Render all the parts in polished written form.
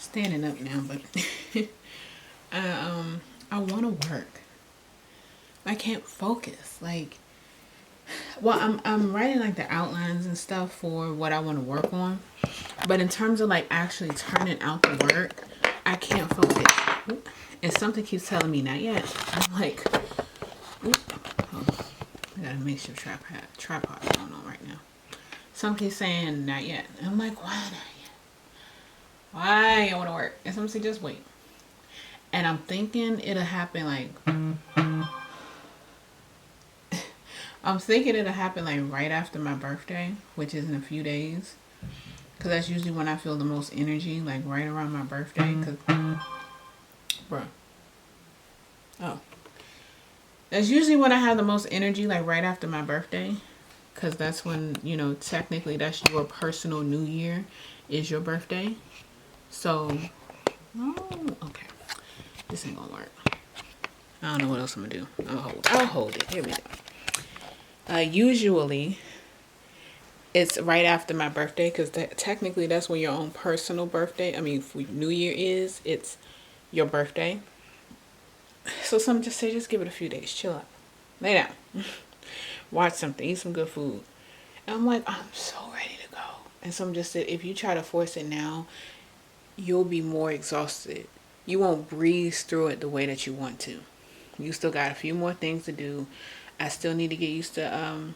standing up now, but I want to work. I can't focus. Like, well, I'm writing like the outlines and stuff for what I want to work on, but in terms of like actually turning out the work, I can't focus. And something keeps telling me not yet. I'm like, oop, hold on. I got a makeshift tripod going on right now. Some keep saying not yet. And I'm like, why not yet? Why I want to work? And some say just wait. And I'm thinking it'll happen like I'm thinking it'll happen like right after my birthday, which is in a few days. Cause that's usually when I feel the most energy, like right around my birthday. Cause, bruh, oh, that's usually when I have the most energy, like right after my birthday. Cause that's when, you know, technically that's your personal new year, is your birthday. So, oh, okay, this ain't gonna work. I don't know what else I'm gonna do. I'll hold it. Here we go. Usually it's right after my birthday because technically that's when your own personal birthday, I mean, New Year is, it's your birthday. So some just say, just give it a few days, chill out, lay down, watch something, eat some good food. And I'm like, I'm so ready to go. And some just said, if you try to force it now, you'll be more exhausted. You won't breeze through it the way that you want to. You still got a few more things to do. I still need to get used to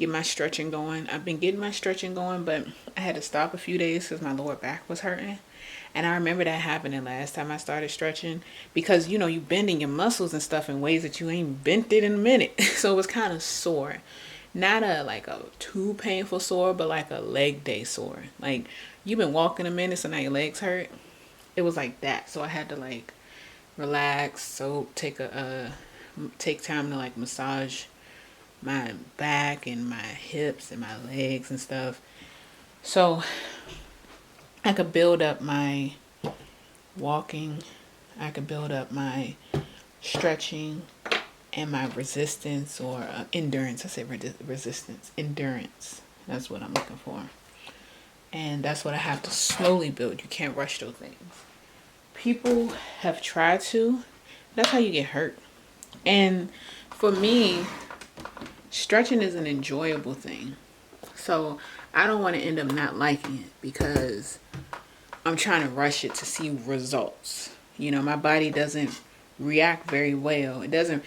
get my stretching going. I've been getting my stretching going, but I had to stop a few days because my lower back was hurting. And I remember that happening last time I started stretching because, you know, you bending your muscles and stuff in ways that you ain't bent it in a minute. So it was kind of sore. Not a like a too painful sore, but like a leg day sore. Like you've been walking a minute, so now your legs hurt. It was like that. So I had to like relax, so take time to like massage my back and my hips and my legs and stuff, so I could build up my walking, I could build up my stretching and my resistance or endurance. I say resistance, endurance. That's what I'm looking for, and that's what I have to slowly build. You can't rush those things. People have tried to. That's how you get hurt. And for me, stretching is an enjoyable thing. So I don't want to end up not liking it because I'm trying to rush it to see results. You know, my body doesn't react very well. It doesn't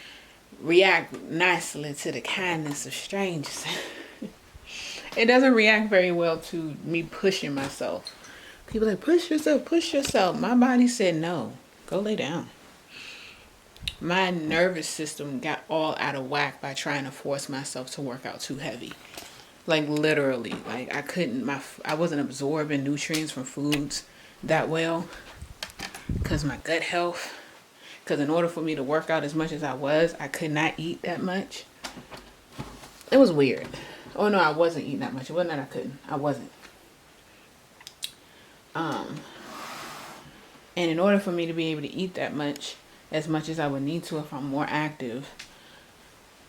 react nicely to the kindness of strangers. It doesn't react very well to me pushing myself. People are like, push yourself, push yourself. My body said no. Go lay down. My nervous system got all out of whack by trying to force myself to work out too heavy. Like literally, like I wasn't absorbing nutrients from foods that well because my gut health. Because in order for me to work out as much as I was, I could not eat that much. It was weird. Oh no, I wasn't eating that much. It wasn't that I couldn't. I wasn't. And in order for me to be able to eat that much, as much as I would need to if I'm more active,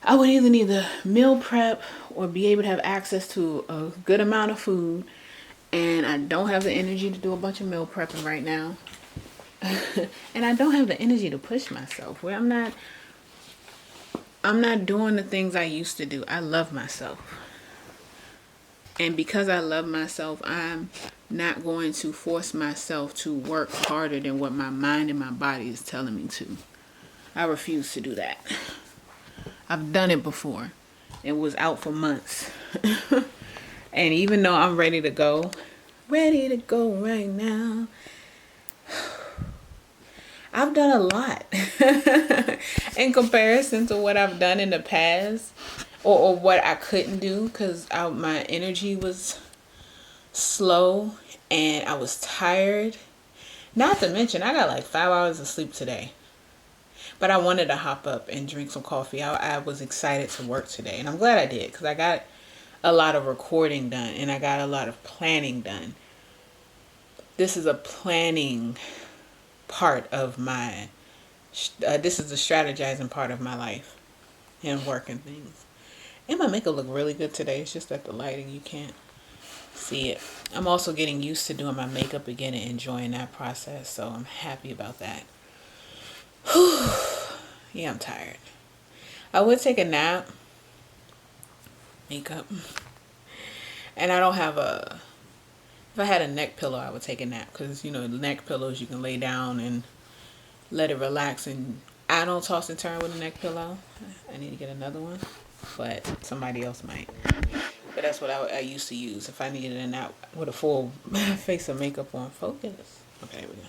I would either need to meal prep or be able to have access to a good amount of food. And I don't have the energy to do a bunch of meal prepping right now. And I don't have the energy to push myself. Where I'm not doing the things I used to do. I love myself. And because I love myself, I'm not going to force myself to work harder than what my mind and my body is telling me to. I refuse to do that. I've done it before. It was out for months. And even though I'm ready to go right now, I've done a lot in comparison to what I've done in the past, or what I couldn't do because my energy was slow and I was tired. Not to mention, I got like 5 hours of sleep today. But I wanted to hop up and drink some coffee. I was excited to work today, and I'm glad I did because I got a lot of recording done and I got a lot of planning done. This is a planning part of this is the strategizing part of my life and working things. And my makeup look really good today. It's just that the lighting, you can't see it. I'm also getting used to doing my makeup again and enjoying that process, so I'm happy about that. Yeah, I'm tired. I would take a nap, makeup, and I don't have a. If I had a neck pillow, I would take a nap because you know neck pillows you can lay down and let it relax. And I don't toss and turn with a neck pillow. I need to get another one, but somebody else might. But that's what I used to use if I needed a nap with a full face of makeup on. Focus. Okay, there we go.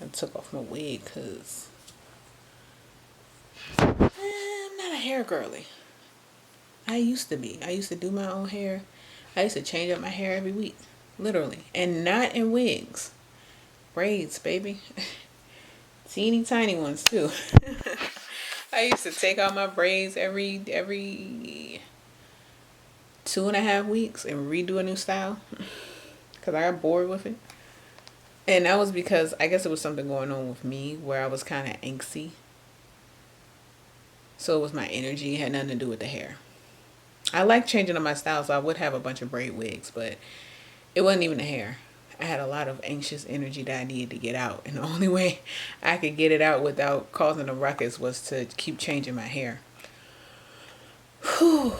I took off my wig because I'm not a hair girly. I used to be. I used to do my own hair. I used to change up my hair every week. Literally. And not in wigs. Braids, baby. Teeny tiny ones too. I used to take out my braids every 2.5 weeks and redo a new style. Because I got bored with it. And that was because I guess it was something going on with me where I was kind of angsty. So it was my energy. It had nothing to do with the hair. I like changing up my style, so I would have a bunch of braid wigs, but it wasn't even the hair. I had a lot of anxious energy that I needed to get out. And the only way I could get it out without causing a ruckus was to keep changing my hair. Whew.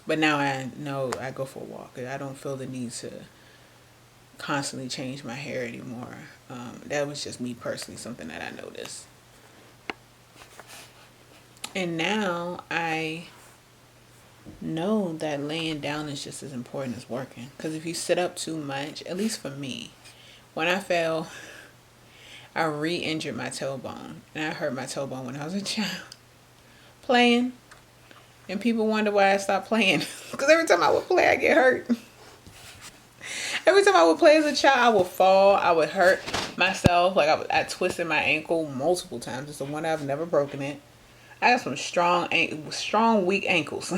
But now I know I go for a walk. I don't feel the need to constantly change my hair anymore. That was just me personally, something that I noticed. And now I know that laying down is just as important as working. Because if you sit up too much, at least for me, when I fell, I re-injured my tailbone. And I hurt my tailbone when I was a child. Playing. And people wonder why I stopped playing. Because every time I would play, I get hurt. Every time I would play as a child, I would fall. I would hurt myself. Like I twisted my ankle multiple times. It's the one I've never broken it. I got some strong, weak ankles.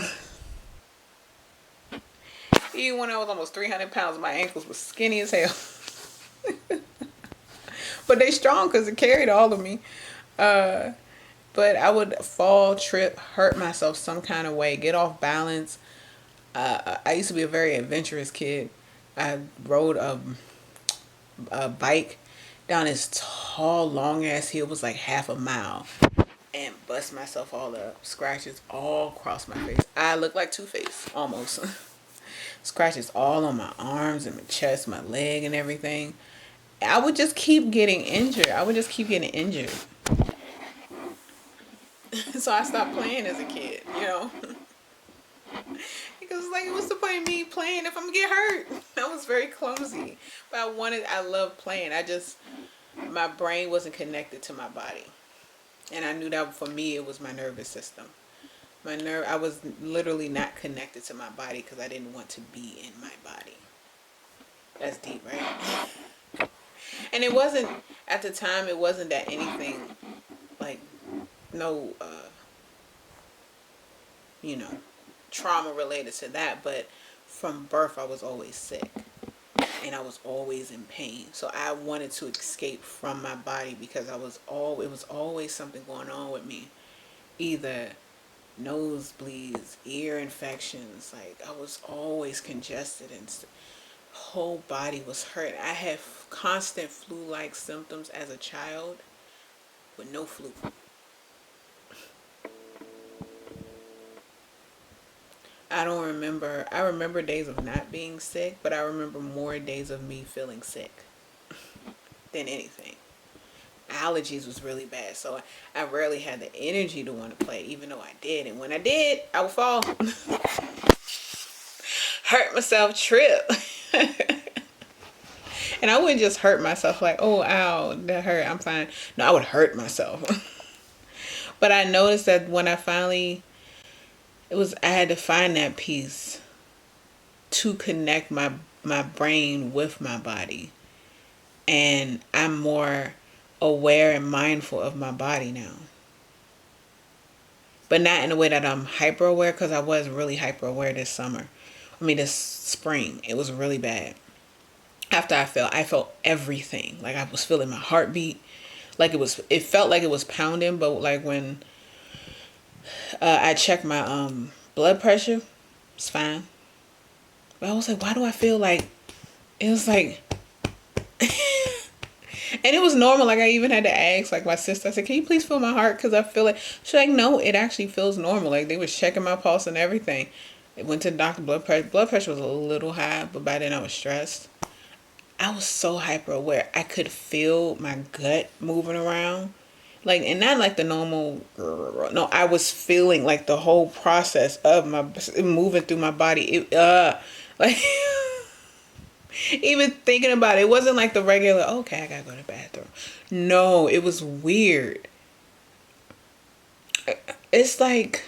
Even when I was almost 300 pounds, my ankles were skinny as hell. But they strong because it carried all of me. But I would fall, trip, hurt myself some kind of way, get off balance. I used to be a very adventurous kid. I rode a bike down this tall, long ass hill. It was like half a mile. And bust myself all up. Scratches all across my face. I look like Two-Face, almost. Scratches all on my arms and my chest, my leg and everything. I would just keep getting injured. So I stopped playing as a kid, you know. Because like, what's the point of me playing if I'm gonna get hurt? I was very clumsy. But I loved playing. My brain wasn't connected to my body. And I knew that for me, it was my nervous system. I was literally not connected to my body because I didn't want to be in my body. That's deep, right? And it wasn't, at the time, it wasn't that anything, like, no, trauma related to that. But from birth, I was always sick. And I was always in pain. So I wanted to escape from my body because it was always something going on with me. Either nosebleeds, ear infections, like I was always congested and whole body was hurt. I had constant flu-like symptoms as a child with no flu. I remember days of not being sick, but I remember more days of me feeling sick than anything. Allergies was really bad, so I rarely had the energy to want to play, even though I did. And when I did, I would fall. Hurt myself, trip. And I wouldn't just hurt myself like, oh, ow, that hurt, I'm fine. No, I would hurt myself. But I noticed that when I finally... I had to find that piece to connect my brain with my body. And I'm more aware and mindful of my body now. But not in a way that I'm hyper aware, because I was really hyper aware this spring. It was really bad. After I felt everything. Like I was feeling my heartbeat. It felt like it was pounding, but like when I checked my blood pressure, it's fine. But I was like, why do I feel like, it was like, and it was normal. Like, I even had to ask, like, my sister, I said, can you please feel my heart? Because I feel like, she's like, no, it actually feels normal. Like, they was checking my pulse and everything. It went to the doctor, blood pressure was a little high, but by then I was stressed. I was so hyper aware. I could feel my gut moving around. Like, and not like the normal, no, I was feeling like the whole process of my moving through my body. Like, even thinking about it, it wasn't like the regular, okay, I gotta go to the bathroom. No, it was weird. It's like,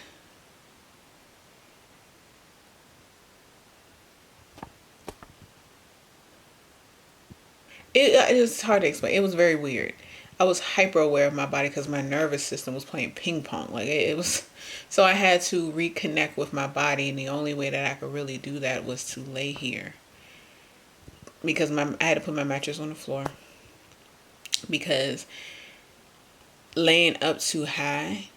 it was hard to explain. It was very weird. I was hyper aware of my body because my nervous system was playing ping pong. Like, it was, so I had to reconnect with my body, and the only way that I could really do that was to lay here, because I had to put my mattress on the floor, because laying up too high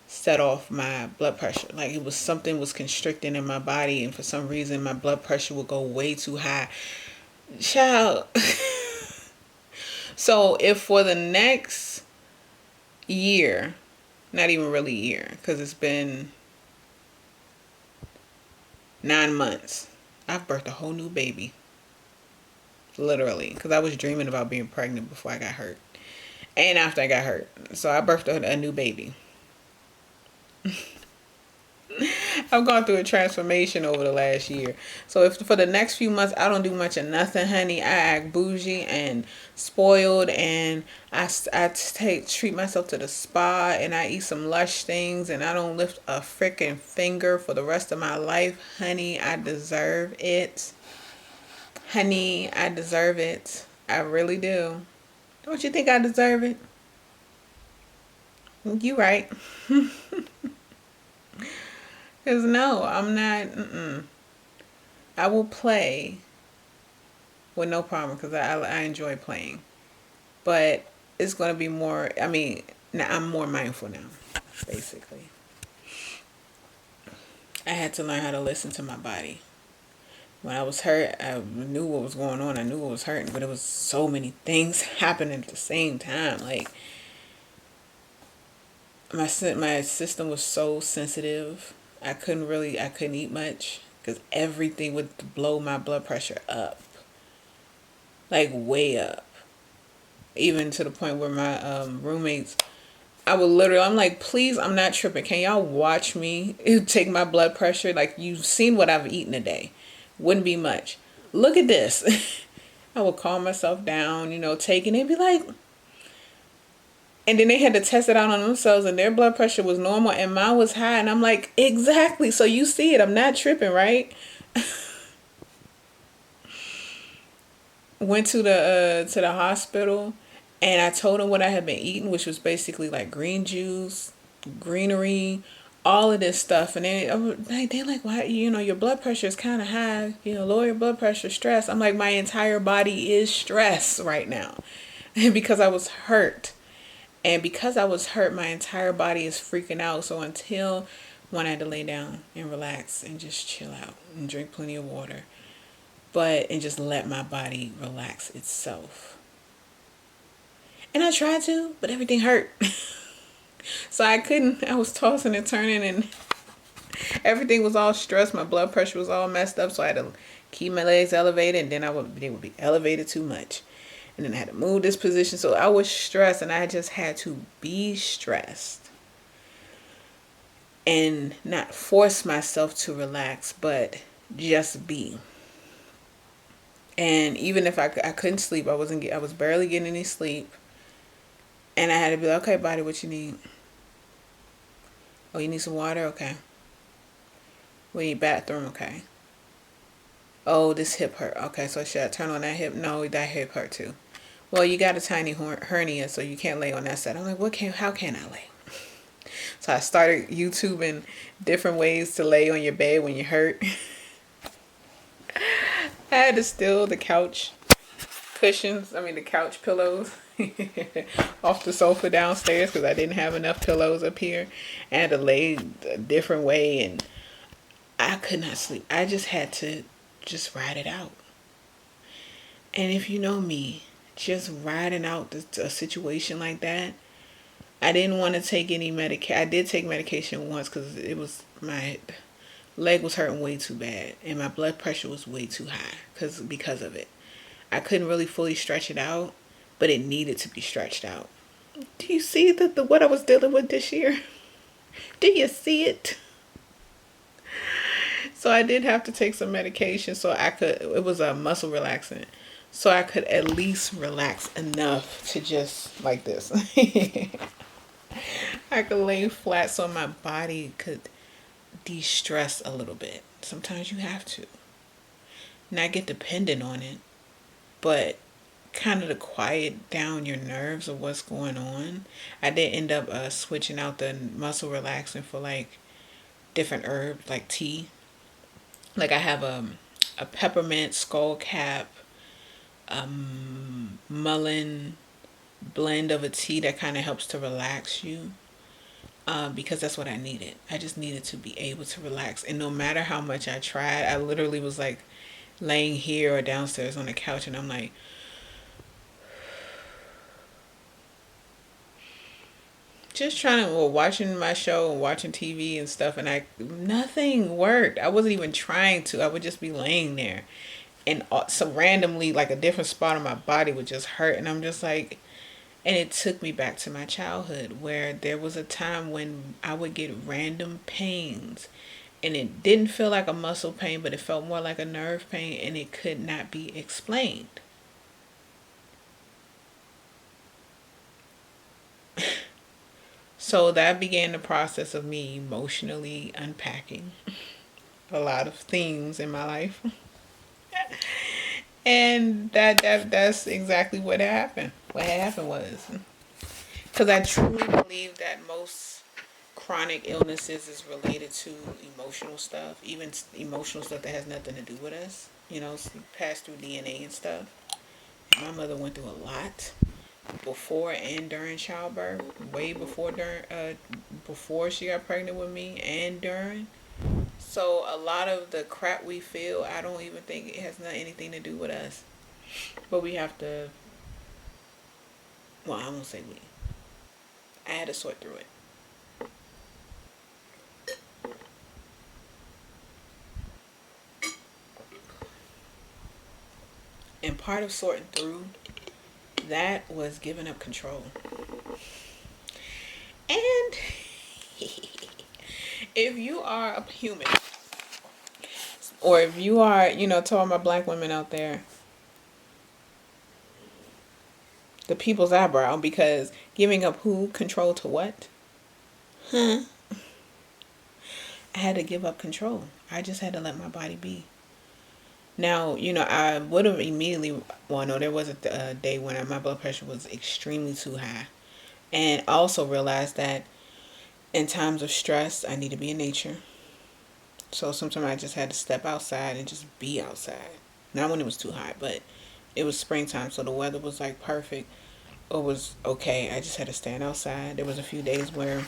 set off my blood pressure. Like, it was something was constricting in my body, and for some reason my blood pressure would go way too high. Child. So if for the next year, not even really year, because it's been 9 months, I've birthed a whole new baby. Literally, because I was dreaming about being pregnant before I got hurt, and after I got hurt. So I birthed a new baby. I've gone through a transformation over the last year. So if for the next few months I don't do much of nothing, honey, I act bougie and spoiled, and I treat myself to the spa, and I eat some lush things, and I don't lift a freaking finger for the rest of my life, honey, I deserve it. Honey, I deserve it. I really do. Don't you think I deserve it? You right. Because no, I'm not. I will play with no problem, because I enjoy playing. But it's going to be more, I mean, now I'm more mindful now, basically. I had to learn how to listen to my body. When I was hurt, I knew what was going on. I knew what was hurting, but it was so many things happening at the same time. Like, my system was so sensitive. I couldn't eat much, because everything would blow my blood pressure up. Like, way up. Even to the point where my roommates, I would literally, I'm like, please, I'm not tripping. Can y'all watch me take my blood pressure? Like, you've seen what I've eaten a day. Wouldn't be much. Look at this. I would calm myself down, taking it, be like, and then they had to test it out on themselves, and their blood pressure was normal and mine was high. And I'm like, exactly. So you see it. I'm not tripping, right? Went to the hospital, and I told them what I had been eating, which was basically like green juice, greenery, all of this stuff. And they're like, why, your blood pressure is kind of high, lower your blood pressure, stress. I'm like, my entire body is stress right now. And because I was hurt. And because I was hurt, my entire body is freaking out. So until one, I had to lay down and relax and just chill out and drink plenty of water. And just let my body relax itself. And I tried to, but everything hurt. So I couldn't, I was tossing and turning, and everything was all stressed. My blood pressure was all messed up. So I had to keep my legs elevated, and then they would be elevated too much. And then I had to move this position. So I was stressed, and I just had to be stressed. And not force myself to relax, but just be. And even if I couldn't sleep, I was barely getting any sleep. And I had to be like, okay, body, what you need? Oh, you need some water? Okay. We need bathroom? Okay. Oh, this hip hurt. Okay, so should I turn on that hip? No, that hip hurt too. Well, you got a tiny hernia, so you can't lay on that side. I'm like, how can I lay? So I started YouTubing different ways to lay on your bed when you're hurt. I had to steal the couch the couch pillows off the sofa downstairs, because I didn't have enough pillows up here. I had to lay a different way, and I could not sleep. I just had to just ride it out. And if you know me, just riding out a situation like that, I didn't want to take any medication. I did take medication once because it was my leg was hurting way too bad and my blood pressure was way too high because of it. I couldn't really fully stretch it out, but it needed to be stretched out. Do you see the what I was dealing with this year? Do you see it? So I did have to take some medication so I could, it was a muscle relaxant. So I could at least relax enough to just like this. I could lay flat so my body could de-stress a little bit. Sometimes you have to. Not get dependent on it, but kind of to quiet down your nerves of what's going on. I did end up switching out the muscle relaxant for like different herbs, like tea. Like I have a peppermint skull cap, mullein blend of a tea that kind of helps to relax you. Because that's what I needed. I just needed to be able to relax. And no matter how much I tried, I literally was like laying here or downstairs on the couch and I'm like, just trying to, well, watching my show and watching TV and stuff, and nothing worked. I wasn't even trying to. I would just be laying there, and so randomly, like a different spot on my body would just hurt, and I'm just like, and it took me back to my childhood where there was a time when I would get random pains, and it didn't feel like a muscle pain, but it felt more like a nerve pain, and it could not be explained. So that began the process of me emotionally unpacking a lot of things in my life. And that's exactly what happened. What happened was, because I truly believe that most chronic illnesses is related to emotional stuff, even emotional stuff that has nothing to do with us. You know, passed through DNA and stuff. My mother went through a lot before and during childbirth, way before she got pregnant with me and during. So a lot of the crap we feel, I don't even think it has anything to do with us. But we have to, well, I won't say we. I had to sort through it. And part of sorting through that was giving up control. And if you are a human, or if you are, to all my black women out there, the people's eyebrow, because giving up who? Control to what? Huh? I had to give up control. I just had to let my body be. Now, I would have immediately, well, no, there was a day when my blood pressure was extremely too high. And I also realized that in times of stress, I need to be in nature. So sometimes I just had to step outside and just be outside. Not when it was too hot, but it was springtime, so the weather was like perfect. It was okay. I just had to stand outside. There was a few days where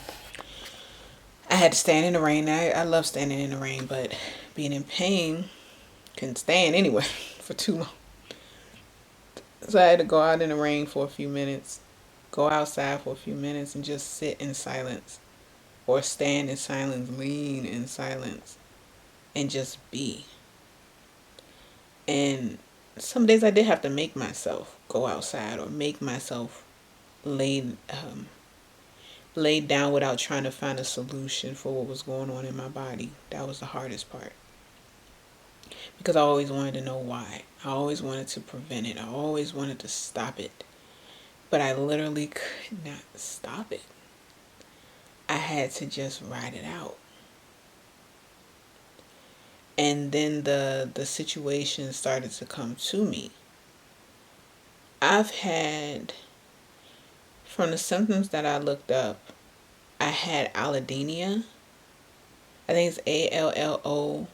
I had to stand in the rain. I love standing in the rain, but being in pain, couldn't stand anyway for too long. So I had to go out in the rain for a few minutes, go outside for a few minutes and just sit in silence or stand in silence, lean in silence and just be. And some days I did have to make myself go outside or make myself lay lay down without trying to find a solution for what was going on in my body. That was the hardest part. Because I always wanted to know why. I always wanted to prevent it. I always wanted to stop it. But I literally could not stop it. I had to just ride it out. And then the situation started to come to me. I've had, from the symptoms that I looked up, I had allodynia. I think it's ALLOD,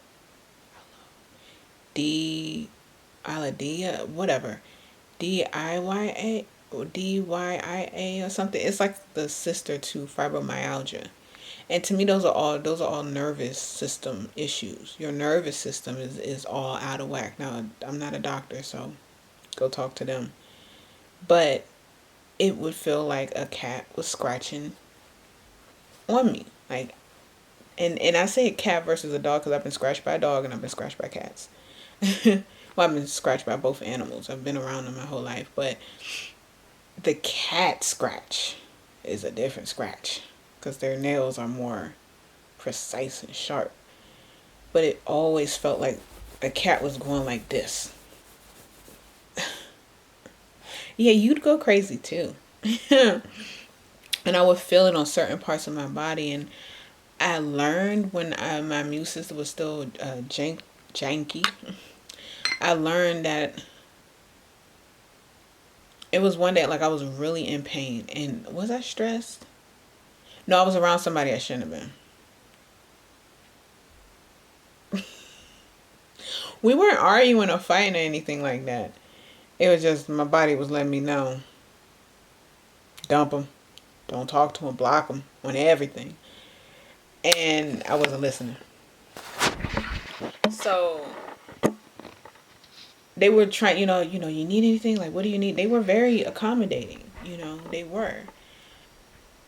allodynia, whatever. DIYA or DYIA or something. It's like the sister to fibromyalgia. And to me, those are all nervous system issues. Your nervous system is all out of whack. Now, I'm not a doctor, so go talk to them. But it would feel like a cat was scratching on me. Like, and I say cat versus a dog because I've been scratched by a dog and I've been scratched by cats. Well, I've been scratched by both animals. I've been around them my whole life, but the cat scratch is a different scratch because their nails are more precise and sharp. But it always felt like a cat was going like this. Yeah, you'd go crazy too. And I would feel it on certain parts of my body. And I learned when my immune system was still janky. I learned that it was one day like I was really in pain. And was I stressed? No, I was around somebody I shouldn't have been. We weren't arguing or fighting or anything like that. It was just my body was letting me know. Dump them. Don't talk to them. Block them on everything. And I wasn't listening. So they were trying, you need anything? Like, what do you need? They were very accommodating, they were.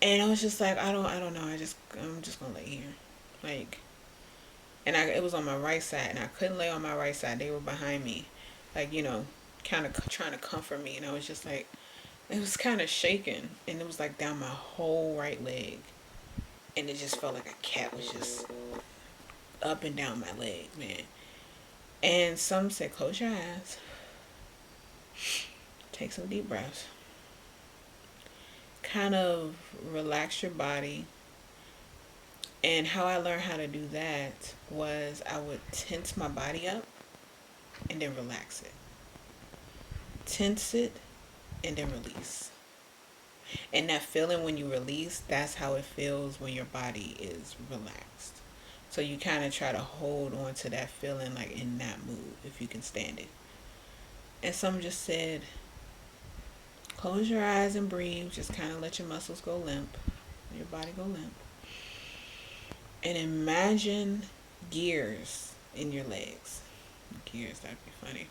And I was just like, I don't know. I'm just gonna lay here. Like, and it was on my right side, and I couldn't lay on my right side. They were behind me, like, kind of trying to comfort me. And I was just like, it was kind of shaking, and it was like down my whole right leg. And it just felt like a cat was just up and down my leg, man. And some said, close your eyes. Take some deep breaths. Kind of relax your body. And how I learned how to do that was I would tense my body up and then relax it. Tense it and then release. And that feeling when you release, that's how it feels when your body is relaxed. So you kind of try to hold on to that feeling like in that mood if you can stand it. And some just said, close your eyes and breathe. Just kind of let your muscles go limp. Your body go limp. And imagine gears in your legs. Gears, that'd be funny.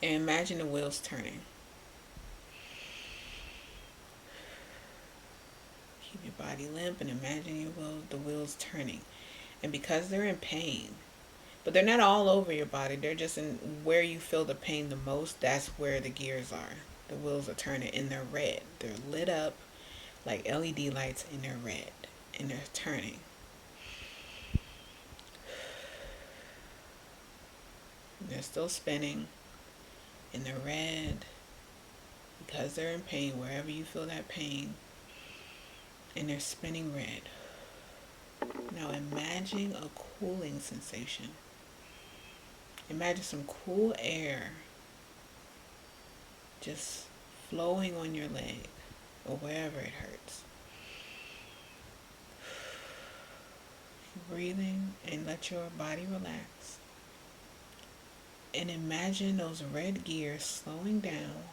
And imagine the wheels turning. Keep your body limp and imagine the wheels turning. And because they're in pain, but they're not all over your body, they're just in where you feel the pain the most, that's where the gears are. The wheels are turning and they're red. They're lit up like LED lights and they're red. And they're turning. They're still spinning and they're red because they're in pain, wherever you feel that pain. And they're spinning red. Now imagine a cooling sensation. Imagine some cool air just flowing on your leg or wherever it hurts. Breathing and let your body relax. And imagine those red gears slowing down.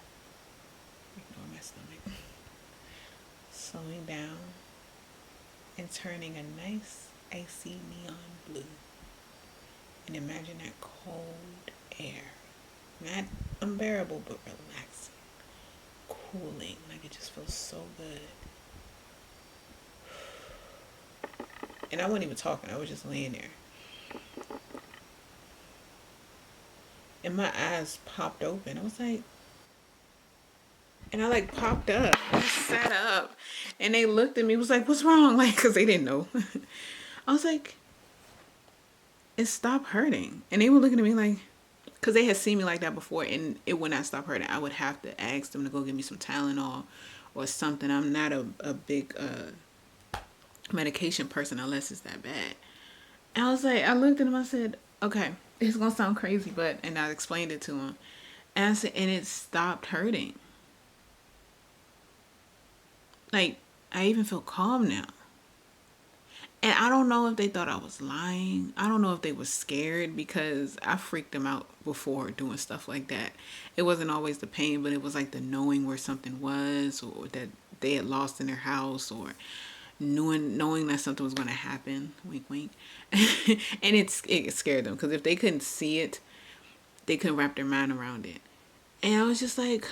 Ignore my stomach. Slowing down and turning a nice icy neon blue. And imagine that cold air. Not unbearable, but relaxing. Cooling. Like it just feels so good. And I wasn't even talking. I was just laying there. And my eyes popped open. I was like, and I like popped up. I sat up. And they looked at me. Was like, what's wrong? Like, because they didn't know. I was like, it stopped hurting. And they were looking at me like, because they had seen me like that before. And it would not stop hurting. I would have to ask them to go get me some Tylenol or something. I'm not a big medication person unless it's that bad. And I was like, I looked at him. I said, okay, it's going to sound crazy. And I explained it to him. And I said, and it stopped hurting. Like, I even feel calm now. And I don't know if they thought I was lying. I don't know if they were scared because I freaked them out before doing stuff like that. It wasn't always the pain, but it was like the knowing where something was or that they had lost in their house or knowing that something was going to happen, wink wink. And it scared them, because if they couldn't see it, they couldn't wrap their mind around it. And I was just like,